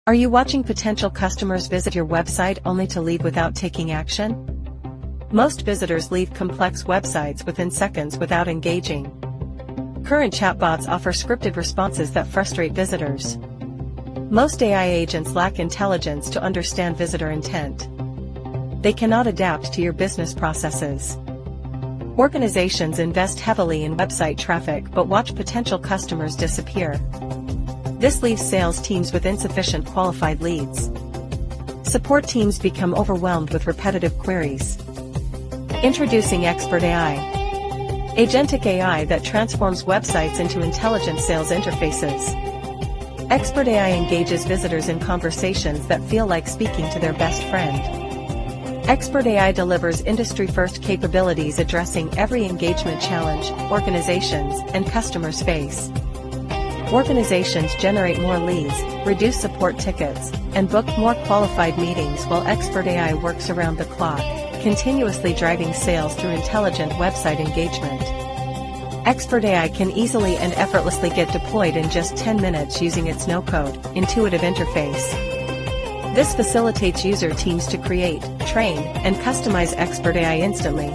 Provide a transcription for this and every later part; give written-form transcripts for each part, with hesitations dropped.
Are you watching potential customers visit your website only to leave without taking action? Most visitors leave complex websites within seconds without engaging. Current chatbots offer scripted responses that frustrate visitors. Most AI agents lack intelligence to understand visitor intent. They cannot adapt to your business processes. Organizations invest heavily in website traffic but watch potential customers disappear. This leaves sales teams with insufficient qualified leads. Support teams become overwhelmed with repetitive queries. Introducing ExpertAI, agentic AI that transforms websites into intelligent sales interfaces. ExpertAI engages visitors in conversations that feel like speaking to their best friend. ExpertAI delivers industry-first capabilities addressing every engagement challenge organizations and customers face. Organizations generate more leads, reduce support tickets, and book more qualified meetings while ExpertAI works around the clock, continuously driving sales through intelligent website engagement. ExpertAI can easily and effortlessly get deployed in just 10 minutes using its no-code, intuitive interface. This facilitates user teams to create, train, and customize ExpertAI instantly.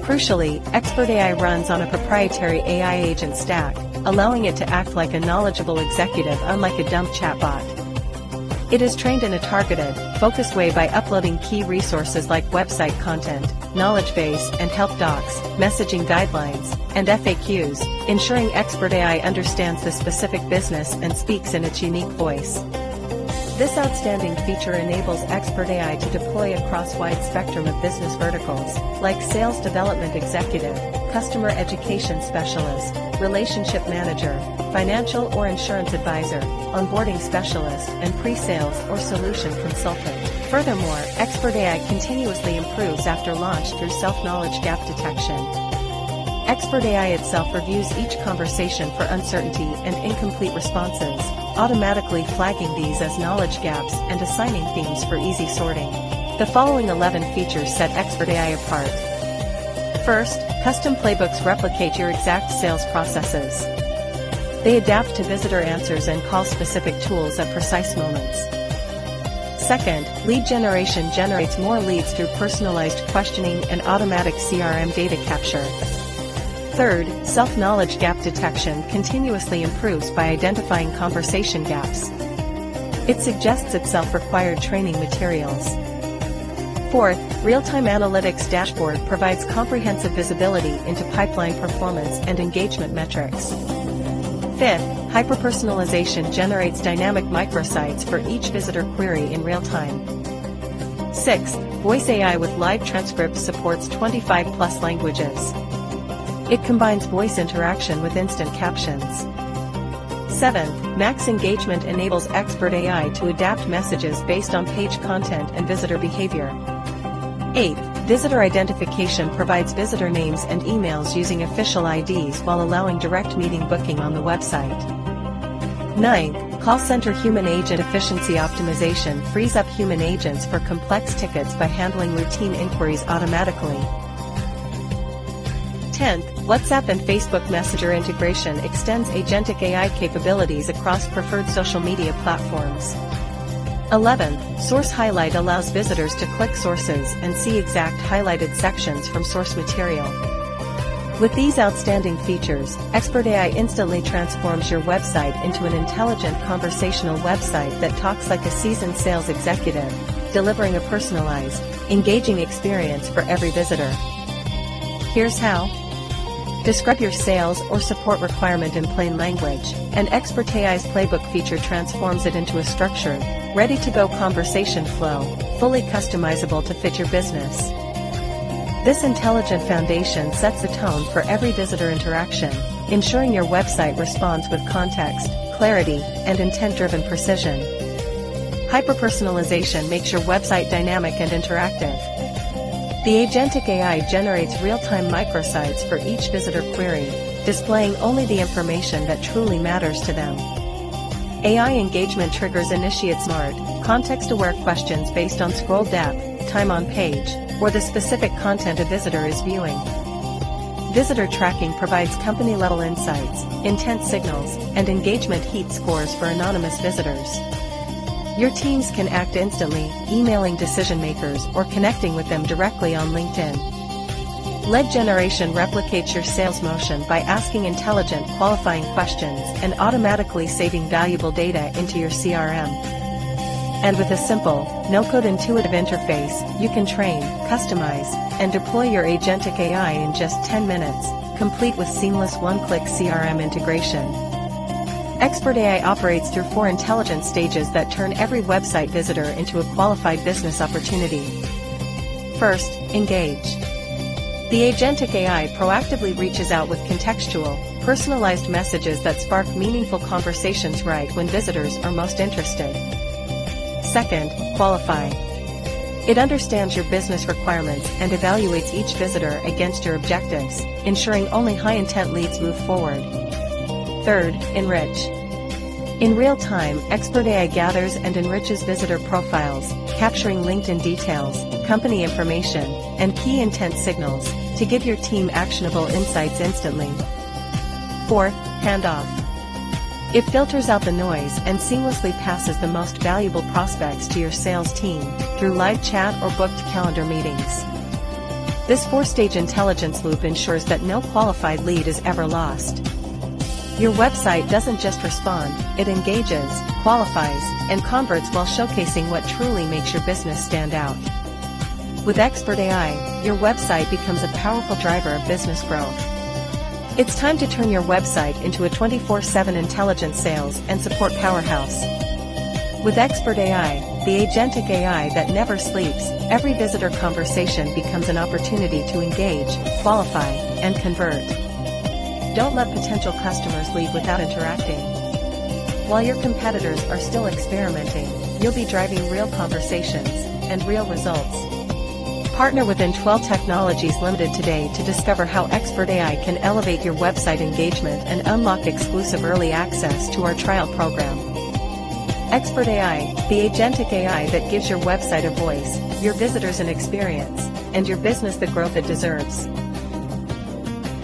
Crucially, ExpertAI runs on a proprietary AI agent stack, allowing it to act like a knowledgeable executive unlike a dumb chatbot. It is trained in a targeted, focused way by uploading key resources like website content, knowledge base and help docs, messaging guidelines, and FAQs, ensuring ExpertAI understands the specific business and speaks in its unique voice. This outstanding feature enables ExpertAI to deploy across a wide spectrum of business verticals, like sales development executive, customer education specialist, relationship manager, financial or insurance advisor, onboarding specialist, and pre-sales or solution consultant. Furthermore, ExpertAI continuously improves after launch through self-knowledge gap detection. ExpertAI itself reviews each conversation for uncertainty and incomplete responses, automatically flagging these as knowledge gaps and assigning themes for easy sorting. The following 11 features set ExpertAI apart. First, custom playbooks replicate your exact sales processes. They adapt to visitor answers and call-specific tools at precise moments. Second, lead generation generates more leads through personalized questioning and automatic CRM data capture. Third, self-knowledge gap detection continuously improves by identifying conversation gaps. It suggests itself required training materials. Fourth, real-time analytics dashboard provides comprehensive visibility into pipeline performance and engagement metrics. Fifth, hyper-personalization generates dynamic microsites for each visitor query in real time. Sixth, voice AI with live transcripts supports 25+ languages. It combines voice interaction with instant captions. Seventh, max engagement enables ExpertAI to adapt messages based on page content and visitor behavior. Eighth, visitor identification provides visitor names and emails using official IDs while allowing direct meeting booking on the website. Ninth, call center human agent efficiency optimization frees up human agents for complex tickets by handling routine inquiries automatically. 10th, WhatsApp and Facebook Messenger integration extends agentic AI capabilities across preferred social media platforms. 11th, Source Highlight allows visitors to click sources and see exact highlighted sections from source material. With these outstanding features, ExpertAI instantly transforms your website into an intelligent conversational website that talks like a seasoned sales executive, delivering a personalized, engaging experience for every visitor. Here's how. Describe your sales or support requirement in plain language, and ExpertAI's playbook feature transforms it into a structured, ready-to-go conversation flow, fully customizable to fit your business. This intelligent foundation sets the tone for every visitor interaction, ensuring your website responds with context, clarity, and intent-driven precision. Hyper-personalization makes your website dynamic and interactive. The agentic AI generates real-time microsites for each visitor query, displaying only the information that truly matters to them. AI engagement triggers initiate smart, context-aware questions based on scroll depth, time on page, or the specific content a visitor is viewing. Visitor tracking provides company-level insights, intent signals, and engagement heat scores for anonymous visitors. Your teams can act instantly, emailing decision makers or connecting with them directly on LinkedIn. Lead generation replicates your sales motion by asking intelligent, qualifying questions and automatically saving valuable data into your CRM. And with a simple, no-code intuitive interface, you can train, customize, and deploy your agentic AI in just 10 minutes, complete with seamless one-click CRM integration. ExpertAI operates through 4 intelligent stages that turn every website visitor into a qualified business opportunity. First, engage. The agentic AI proactively reaches out with contextual, personalized messages that spark meaningful conversations right when visitors are most interested. Second, qualify. It understands your business requirements and evaluates each visitor against your objectives, ensuring only high-intent leads move forward. Third, enrich. In real time, ExpertAI gathers and enriches visitor profiles, capturing LinkedIn details, company information, and key intent signals, to give your team actionable insights instantly. Fourth, handoff. It filters out the noise and seamlessly passes the most valuable prospects to your sales team, through live chat or booked calendar meetings. This 4-stage intelligence loop ensures that no qualified lead is ever lost. Your website doesn't just respond, it engages, qualifies, and converts while showcasing what truly makes your business stand out. With ExpertAI, your website becomes a powerful driver of business growth. It's time to turn your website into a 24/7 intelligent sales and support powerhouse. With ExpertAI, the agentic AI that never sleeps, every visitor conversation becomes an opportunity to engage, qualify, and convert. Don't let potential customers leave without interacting. While your competitors are still experimenting, you'll be driving real conversations and real results. Partner with In12 Technologies Limited today to discover how ExpertAI can elevate your website engagement and unlock exclusive early access to our trial program. ExpertAI, the agentic AI that gives your website a voice, your visitors an experience, and your business the growth it deserves.